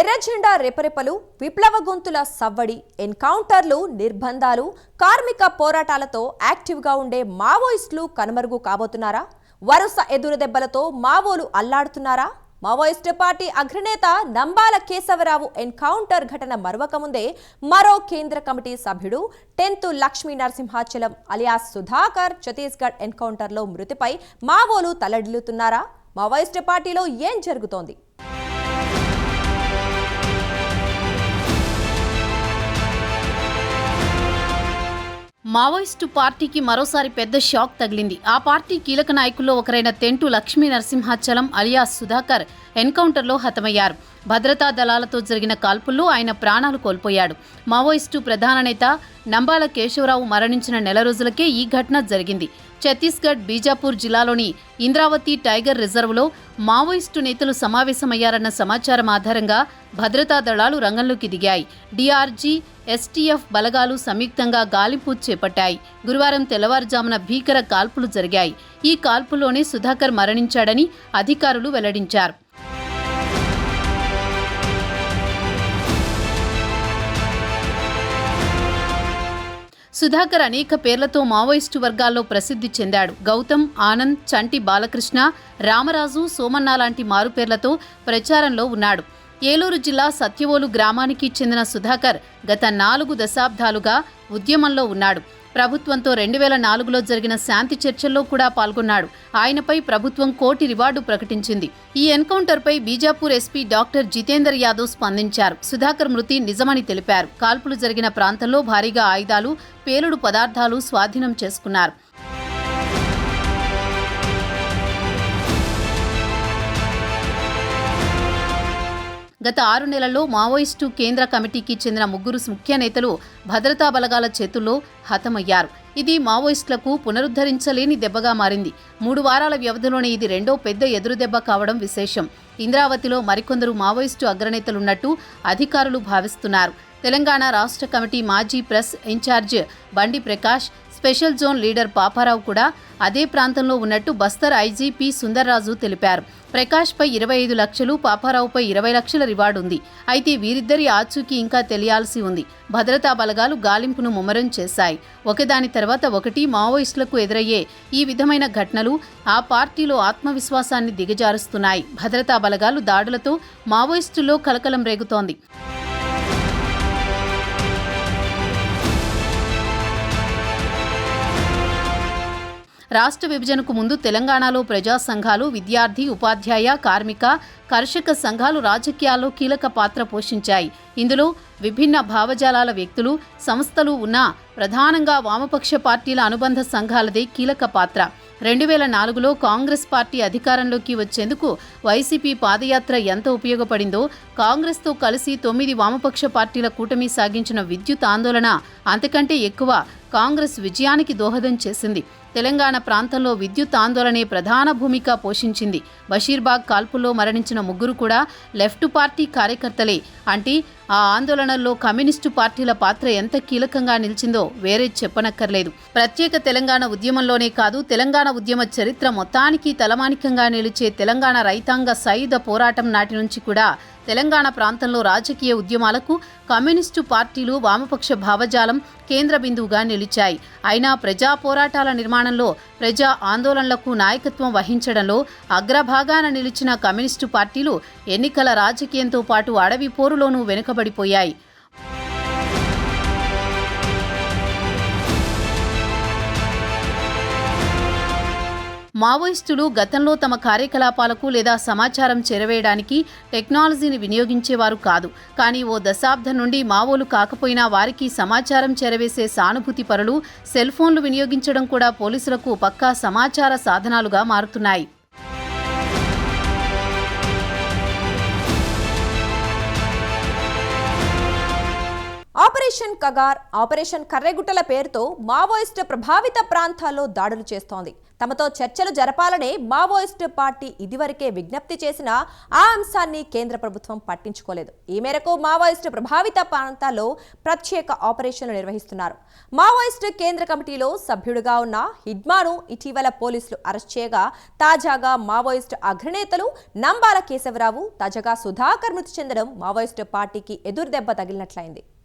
ఎర్రజెండా రెపరెపలు, విప్లవ గొంతుల సవ్వడి, ఎన్కౌంటర్లు, నిర్బంధాలు, కార్మిక పోరాటాలతో యాక్టివ్గా ఉండే మావోయిస్టులు కనుమరుగు కాబోతున్నారా? వరుస ఎదురుదెబ్బలతో మావోలు అల్లాడుతున్నారా? మావోయిస్టు పార్టీ అగ్రనేత నంబాల కేశవరావు ఎన్కౌంటర్ ఘటన మరవకముందే మరో కేంద్ర కమిటీ సభ్యుడు 10th లక్ష్మీ నరసింహాచలం అలియాస్ సుధాకర్ ఛత్తీస్గఢ్ ఎన్కౌంటర్లో మృతిపై మావోలు తలడిల్లుతున్నారా? మావోయిస్టు పార్టీలో ఏం జరుగుతోంది? మావోయిస్టు పార్టీకి మరోసారి పెద్ద షాక్ తగిలింది. ఆ పార్టీ కీలక నాయకుల్లో ఒకరైన 10th లక్ష్మీ నరసింహాచలం అలియాస్ సుధాకర్ ఎన్కౌంటర్లో హతమయ్యారు. భద్రతా దళాలతో జరిగిన కాల్పుల్లో ఆయన ప్రాణాలు కోల్పోయాడు. మావోయిస్టు ప్రధాన నేత నంబాల కేశవరావు మరణించిన నెల రోజులకే ఈ ఘటన జరిగింది. ఛత్తీస్గఢ్ బీజాపూర్ జిల్లాలోని ఇంద్రావతి టైగర్ రిజర్వ్లో మావోయిస్టు నేతలు సమావేశమయ్యారన్న సమాచారం ఆధారంగా భద్రతా దళాలు రంగంలోకి దిగాయి. డీఆర్జీ, ఎస్టీఎఫ్ బలగాలు సంయుక్తంగా గాలింపు చేపట్టాయి. గురువారం తెల్లవారుజామున భీకర కాల్పులు జరిగాయి. ఈ కాల్పుల్లోనే సుధాకర్ మరణించాడని అధికారులు వెల్లడించారు. సుధాకర్ అనేక పేర్లతో మావోయిస్టు వర్గాల్లో ప్రసిద్ధి చెందాడు. గౌతమ్, ఆనంద్, చంటి బాలకృష్ణ, రామరాజు, సోమన్న లాంటి మారుపేర్లతో ప్రచారంలో ఉన్నాడు. ఏలూరు జిల్లా సత్యవోలు గ్రామానికి చెందిన సుధాకర్ గత 4 దశాబ్దాలుగా ఉద్యమంలో ఉన్నాడు. ప్రభుత్వంతో 2004లో జరిగిన శాంతి చర్చల్లో కూడా పాల్గొన్నాడు. ఆయనపై ప్రభుత్వం కోటి రివార్డు ప్రకటించింది. ఈ ఎన్కౌంటర్పై బీజాపూర్ ఎస్పీ డాక్టర్ జితేందర్ యాదవ్ స్పందించారు. సుధాకర్ మృతి నిజమని తెలిపారు. కాల్పులు జరిగిన ప్రాంతంలో భారీగా ఆయుధాలు, పేలుడు పదార్థాలు స్వాధీనం చేసుకున్నారు. గత 6 నెలల్లో మావోయిస్టు కేంద్ర కమిటీకి చెందిన 3 ముఖ్య నేతలు భద్రతా బలగాల చేతుల్లో హతమయ్యారు. ఇది మావోయిస్టులకు పునరుద్ధరించలేని దెబ్బగా మారింది. 3 వారాల వ్యవధిలోనే ఇది రెండో పెద్ద ఎదురుదెబ్బ కావడం విశేషం. ఇంద్రావతిలో మరికొందరు మావోయిస్టు అగ్రనేతలున్నట్టు అధికారులు భావిస్తున్నారు. తెలంగాణ రాష్ట్ర కమిటీ మాజీ ప్రెస్ ఇన్ఛార్జ్ బండి Prakash, special zone leader Paparao కూడా అదే ప్రాంతంలో ఉన్నట్టు బస్తర్ ఐజీపీ సుందర్రాజు తెలిపారు. ప్రకాష్పై 25 లక్షలు, పాపారావుపై 20 లక్షల రివార్డు ఉంది. అయితే వీరిద్దరి ఆచూకీ ఇంకా తెలియాల్సి ఉంది. భద్రతా బలగాలు గాలింపును ముమ్మరం చేశాయి. ఒకదాని తర్వాత ఒకటి మావోయిస్టులకు ఎదురయ్యే ఈ విధమైన ఘటనలు ఆ పార్టీలో ఆత్మవిశ్వాసాన్ని దిగజారుస్తున్నాయి. భద్రతా బలగాలు దాడులతో మావోయిస్టుల్లో కలకలం రేగుతోంది. రాష్ట్ర విభజనకు ముందు తెలంగాణలో ప్రజా సంఘాలు, విద్యార్థి, ఉపాధ్యాయ, కార్మిక, కర్షక సంఘాలు రాజకీయాల్లో కీలక పాత్ర పోషించాయి. ఇందులో విభిన్న భావజాలాల వ్యక్తులు, సంస్థలు ఉన్నా ప్రధానంగా వామపక్ష పార్టీల అనుబంధ సంఘాలదే కీలక పాత్ర. 2004లో కాంగ్రెస్ పార్టీ అధికారంలోకి వచ్చేందుకు వైసీపీ పాదయాత్ర ఎంత ఉపయోగపడిందో, కాంగ్రెస్తో కలిసి 9 వామపక్ష పార్టీల కూటమి సాగించిన విద్యుత్ ఆందోళన అంతకంటే ఎక్కువ కాంగ్రెస్ విజయానికి దోహదం చేసింది. తెలంగాణ ప్రాంతంలో విద్యుత్ ఆందోళనే ప్రధాన భూమిక పోషించింది. బషీర్బాగ్ కాల్పుల్లో మరణించిన 3 కూడా లెఫ్ట్ పార్టీ కార్యకర్తలే. అంటే ఆ ఆందోళనల్లో కమ్యూనిస్టు పార్టీల పాత్ర ఎంత కీలకంగా నిలిచిందో వేరే చెప్పనక్కర్లేదు. ప్రత్యేక తెలంగాణ ఉద్యమంలోనే కాదు, తెలంగాణ ఉద్యమ చరిత్ర మొత్తానికి తలమానికంగా నిలిచే తెలంగాణ రైతాంగ సాయుధ పోరాటం నాటి నుంచి కూడా తెలంగాణ ప్రాంతంలో రాజకీయ ఉద్యమాలకు కమ్యూనిస్టు పార్టీలు, వామపక్ష భావజాలం కేంద్ర బిందువుగా నిలిచాయి. అయినా ప్రజా పోరాటాల నిర్మాణంలో, ప్రజా ఆందోళనలకు నాయకత్వం వహించడంలో అగ్రభాగాన నిలిచిన కమ్యూనిస్టు పార్టీలు ఎన్నికల రాజకీయంతో పాటు అడవి పోరులోనూ వెనుకబడిపోయాయి. మావోయిస్టులు గతంలో తమ కార్యకలాపాలకు లేదా సమాచారం చేరవేయడానికి టెక్నాలజీని వినియోగించేవారు కాదు. కానీ ఓ దశాబ్దం నుండి మావోలు కాకపోయినా వారికి సమాచారం చేరవేసే సానుభూతి పరులు, సెల్ ఫోన్లు వినియోగించడం కూడా పోలీసులకు పక్కా సమాచార సాధనాలుగా మారుతున్నాయి. ఆపరేషన్ ఆపరేషన్ కగార్, ఆపరేషన్ కర్రెగుట్టల పేరుతో మావోయిస్టు ప్రభావిత ప్రాంతాల్లో దాడులు చేస్తోంది. తమతో చర్చలు జరపాలనే మావోయిస్టు పార్టీ ఇదివరకే విజ్ఞప్తి చేసినా ఆ అంశాన్ని కేంద్ర ప్రభుత్వం పట్టించుకోలేదు. ఈ మేరకు మావోయిస్టు ప్రభావిత ప్రాంతాల్లో ప్రత్యేక ఆపరేషన్లు నిర్వహిస్తున్నారు. మావోయిస్టు కేంద్ర కమిటీలో సభ్యుడిగా ఉన్న హిడ్మాను ఇటీవల పోలీసులు అరెస్ట్ చేయగా, తాజాగా మావోయిస్టు అగ్రనేతలు నంబాల కేశవరావు, తాజాగా సుధాకర్ మృతి చెందడం మావోయిస్టు పార్టీకి ఎదురుదెబ్బ తగిలినట్లయింది.